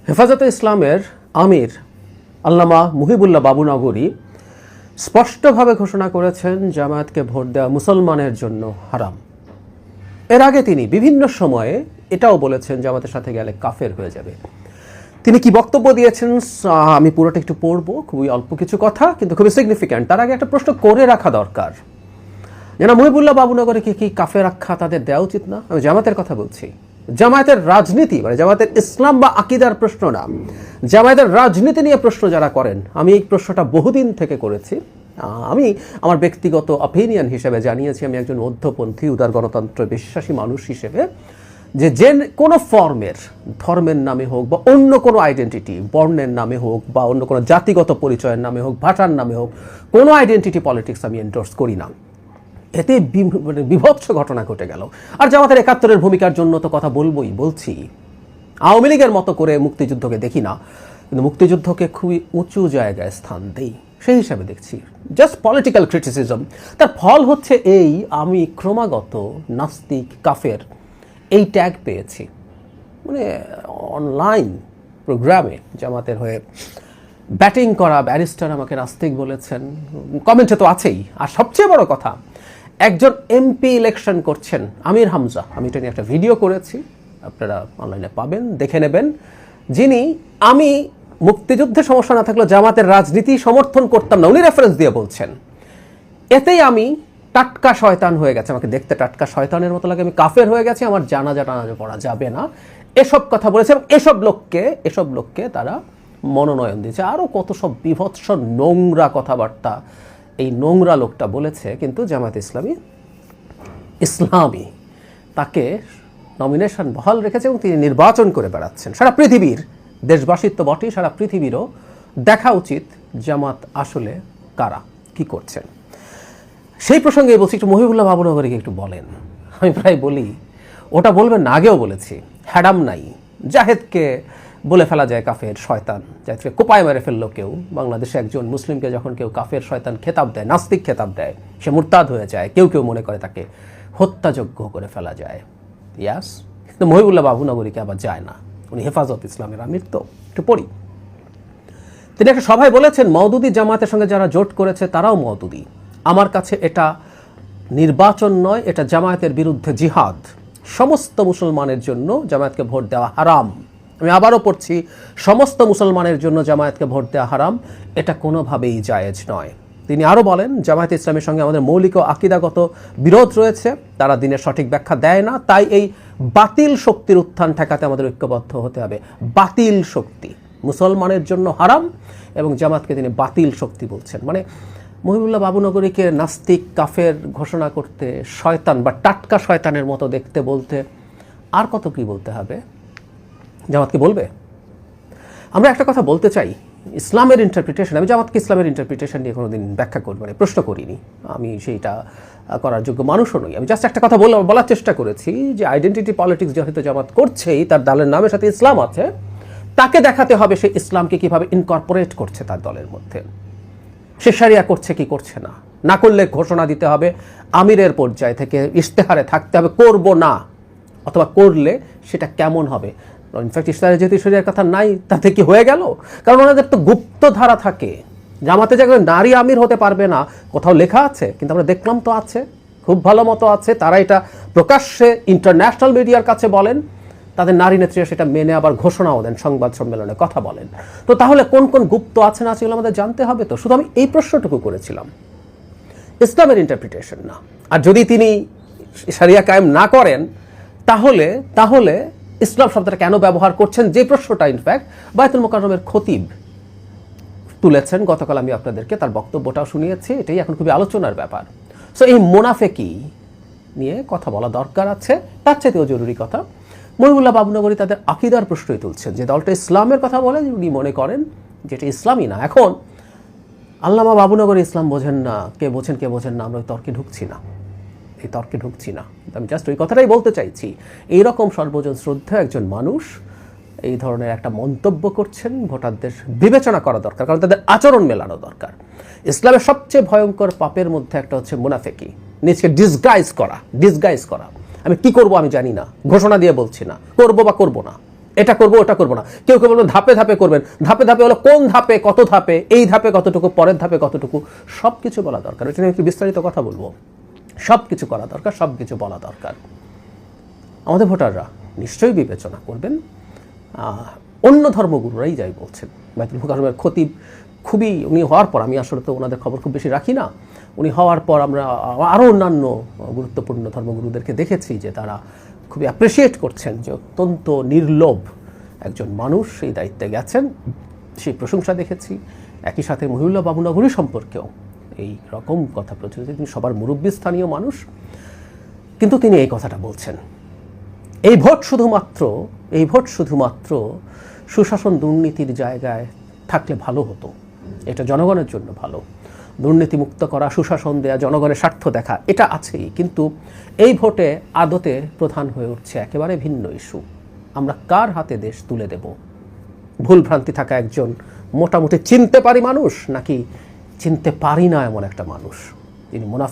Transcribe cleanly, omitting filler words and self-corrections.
হেফাজতে ইসলামের আমির আল্লামা মুহিবুল্লাহ বাবুনগরী স্পষ্টভাবে ঘোষণা করেছেন জামায়াতকে ভোট দেওয়া মুসলমানের জন্য হারাম। এর আগে তিনি বিভিন্ন সময়ে এটাও বলেছেন জামাতের সাথে গেলে কাফের হয়ে যাবে। তিনি কি বক্তব্য দিয়েছেন আমি পুরোটা একটু পড়বো, খুবই অল্প কিছু কথা কিন্তু খুবই সিগনিফিক্যান্ট। তার আগে একটা প্রশ্ন করে রাখা দরকার, যেন মুহিবুল্লাহ বাবুনগরীকে কি কাফের আখ্যা তাদের দেওয়া উচিত না? আমি জামাতের কথা বলছি, জামায়াতের রাজনীতি মানে জামায়াতের ইসলাম বা আকিদার প্রশ্ন না, জামায়াতের রাজনীতি নিয়ে প্রশ্ন যারা করেন। আমি এই প্রশ্নটা বহুদিন থেকে করেছি। আমি আমার ব্যক্তিগত অপিনিয়ন হিসেবে জানিয়েছি, আমি একজন মধ্যপন্থী উদার গণতন্ত্র বিশ্বাসী মানুষ হিসেবে, যে কোনো ফর্মের ধর্মের নামে হোক বা অন্য কোনো আইডেন্টিটি, বর্ণের নামে হোক বা অন্য কোনো জাতিগত পরিচয়ের নামে হোক, ভাষার নামে হোক, কোনো আইডেন্টিটি পলিটিক্স আমি এন্ডোর্স করি না। এতে বিভৎস ঘটনা ঘটে গেল। আর জামাতের ৭১-এর ভূমিকার জন্য তো কথা বলছি। আওয়ামী লীগের মতো করে মুক্তিযুদ্ধকে দেখি না, কিন্তু মুক্তিযুদ্ধকে খুবই উঁচু জায়গায় স্থান দেই, সেই হিসাবে দেখছি। Just political criticism. তার ফল হচ্ছে এই, আমি ক্রমাগত নাস্তিক, কাফের এই ট্যাগ পেয়েছি। মানে অনলাইন প্রোগ্রামে জামাতের হয়ে ব্যাটিং করা ব্যারিস্টার আমাকে নাস্তিক বলেছেন, কমেন্টে তো আছেই। আর সবচেয়ে বড় কথা, একজন এমপি ইলেকশন করছেন আমির হামজা, আমি এটা নিয়ে একটা ভিডিও করেছি, আপনারা অনলাইনে পাবেন, দেখে নেবেন, যিনি আমি মুক্তিযুদ্ধে সমস্যা না থাকলেও জামাতের রাজনীতি সমর্থন করতাম না, উনি রেফারেন্স দিয়ে বলছেন। এতেই আমি টাটকা শয়তান হয়ে গেছে, আমাকে দেখতে টাটকা শয়তানের মতো লাগে, আমি কাফের হয়ে গেছি, আমার জানাজা পড়া যাবে না, এসব কথা বলেছে। এবং এসব লোককে তারা মনোনয়ন দিয়েছে। আরও কত সব বিভৎস নোংরা কথাবার্তা এই নোংরা লোকটা বলেছে, কিন্তু জামায়াত ইসলামী তাকে নমিনেশন বহাল রেখেছে এবং তিনি নির্বাচন করে বেড়াচ্ছেন। সারা পৃথিবীর দেশবাসীর তো বটেই, সারা পৃথিবীরও দেখা উচিত জামাত আসলে কারা, কি করছেন। সেই প্রসঙ্গে বলছি, একটু মুহিবুল্লাহ বাবুনগরীকে একটু বলেন। আমি প্রায় বলি, ওটা বলবেন না, আগেও বলেছি, হ্যাডাম নাই। জাহেদকে বলে ফেলা যায় কাফের শয়তান, জাহেদকে কোপায় মেরে ফেললো কেউ। বাংলাদেশে একজন মুসলিমকে যখন কেউ কাফের শয়তান খেতাব দেয়, নাস্তিক খেতাব দেয়, সে মুরতাদ হয়ে যায়। কেউ মনে করে তাকে হত্যাযোগ্য করে ফেলা যায়। ইয়াস, কিন্তু মুহিবুল্লাহ বাবুনগরীকে আবার যায় না, উনি হেফাজত ইসলামের আমির। তো একটু পড়ি। তিনি একটা সভায় বলেছেন, মওদুদি জামাতের সঙ্গে যারা জোট করেছে তারাও মওদুদি। আমার কাছে এটা নির্বাচন নয়, এটা জামায়াতের বিরুদ্ধে জিহাদ। সমস্ত মুসলমানের জন্য জামায়াতকে ভোট দেওয়া হারাম। আমি আবারও পড়ছি, সমস্ত মুসলমানের জন্য জামায়াতকে ভোট দেওয়া হারাম, এটা কোনোভাবেই জায়েজ নয়। তিনি আরও বলেন, জামায়াতে ইসলামের সঙ্গে আমাদের মৌলিক ও আকিদাগত বিরোধ রয়েছে, তারা দিনের সঠিক ব্যাখ্যা দেয় না, তাই এই বাতিল শক্তির উত্থান ঠেকাতে আমাদের ঐক্যবদ্ধ হতে হবে। বাতিল শক্তি মুসলমানের জন্য হারাম এবং জামাতকে তিনি বাতিল শক্তি বলছেন। মানে মুহিবুল্লাহ বাবুনগরীকে নাস্তিক, কাফের ঘোষণা করতে, শয়তান বা টাটকা শয়তানের মতো দেখতে বলতে আর কত কি বলতে হবে? জামাতকে বলবে? আমরা একটা কথা বলতে চাই, ইসলামের ইন্টারপ্রিটেশন, আমি জামাতকে ইসলামের ইন্টারপ্রিটেশন নিয়ে কোনোদিন ব্যাখ্যা করব না, প্রশ্ন করিনি, আমি সেইটা করার যোগ্য মানুষও নই। আমি জাস্ট একটা কথা বলার চেষ্টা করেছি যে আইডেন্টিটি পলিটিক্স যেহেতু জামাত করছেই, তার দলের নামের সাথে ইসলাম আছে, তাকে দেখাতে হবে সে ইসলামকে কিভাবে ইনকর্পোরেট করছে তার দলের মধ্যে। সে শারিয়া করছে কি করছে না, না করলে ঘোষণা দিতে হবে, আমিরের পর্যায় থেকে ইশতেহারে থাকতে হবে করব না, অথবা করলে সেটা কেমন হবে। ইনফ্যাক্ট ইশতেহারে যেহেতু শরিয়ার কথা নাই, তাতে কি হয়ে গেল? কারণ ওনাদের তো গুপ্ত ধারা থাকে, জামাতে যে নারী আমির হতে পারবে না কোথাও লেখা আছে, কিন্তু আমরা দেখলাম তো আছে, খুব ভালো মতো আছে। তারা এটা প্রকাশ্যে ইন্টারন্যাশনাল মিডিয়ার কাছে বলেন, তাদের নারী নেত্রীরা সেটা মেনে আবার ঘোষণাও দেন, সংবাদ সম্মেলনে কথা বলেন। তো তাহলে কোন কোন গুপ্ত আছে না সেগুলো আমাদের জানতে হবে। তো শুধু আমি এই প্রশ্নটুকু করেছিলাম, ইসলামের ইন্টারপ্রিটেশন না। আর যদি তিনি শরিয়া কায়েম না করেন, তাহলে ইসলাম শব্দটা কেন ব্যবহার করছেন, যে প্রশ্নটা ইনফ্যাক্ট বায়তুল মোকাররমের খতিব তুলেছেন গতকাল, আমি আপনাদেরকে তার বক্তব্যটাও শুনিয়েছি। এটাই এখন খুবই আলোচনার ব্যাপার। সো এই মুনাফেকি নিয়ে কথা বলা দরকার আছে। তার চাইতেও জরুরি কথা, মুহিবুল্লাহ বাবুনগরী তাদের আকিদার প্রশ্নই তুলছেন, যে দলটা ইসলামের কথা বলে, উনি মনে করেন যেটা ইসলামই না। এখন আল্লামা বাবুনগরী ইসলাম বোঝেন না, কে বোঝেন না, আমরা ওই তর্কে ঢুকছি না। আমি জাস্ট ওই কথাটাই বলতে চাইছি, এইরকম সর্বজন শ্রদ্ধা একজন মানুষ এই ধরনের একটা মন্তব্য করছেন, ভোটারদের বিবেচনা করা দরকার, কারণ তাদের আচরণ মেলানো দরকার। ইসলামের সবচেয়ে ভয়ঙ্কর পাপের মধ্যে একটা হচ্ছে মুনাফেকি, নিজকে ডিসগাইজ করা। আমি কি করব আমি জানি না, ঘোষণা দিয়ে বলছি না, করব বা করব না, এটা করবো ওটা করবো না। কেউ কেউ বলবেন ধাপে ধাপে করবেন। ধাপে ধাপে হলো কোন ধাপে, কত ধাপে, এই ধাপে কতটুকু, পরের ধাপে কতটুকু, সব কিছু বলা দরকার। এটা নিয়ে একটু বিস্তারিত কথা বলবো। সব কিছু করা দরকার, সব কিছু বলা দরকার। আমাদের ভোটাররা নিশ্চয়ই বিবেচনা করবেন। অন্য ধর্মগুরুরাই যাই বলছেন, বাইতুল মুকাররমের খতিব খুবই, উনি হওয়ার পর, আমি আসলে তো ওনাদের খবর খুব বেশি রাখি না, উনি হওয়ার পর আমরা আরও অন্যান্য গুরুত্বপূর্ণ ধর্মগুরুদেরকে দেখেছি যে তারা খুবই অ্যাপ্রিসিয়েট করছেন যে অত্যন্ত নির্লোভ একজন মানুষ সেই দায়িত্বে গেছেন, সেই প্রশংসা দেখেছি। একই সাথে মহিউল্লাহ বাবুনগরী সম্পর্কেও এই রকম কথা প্রচলিত, তিনি সবার মুরব্বী স্থানীয় মানুষ, কিন্তু তিনি এই কথাটা বলছেন। এই ভোট শুধুমাত্র সুশাসন দুর্নীতির জায়গায় থাকলে ভালো হতো, এটা জনগণের জন্য ভালো। দুর্নীতিমুক্ত করা, সুশাসন দেয়া, জনগণের স্বার্থ দেখা, এটা আছেই, কিন্তু এই ভোটে আদতে প্রধান হয়ে উঠছে একেবারে ভিন্ন ইস্যু। আমরা কার হাতে দেশ তুলে দেব? ভুলভ্রান্তি থাকা একজন মোটামুটি চিনতে পারি মানুষ, নাকি চিনতে পারি না এমন একটা মানুষ যিনি মুনাফিক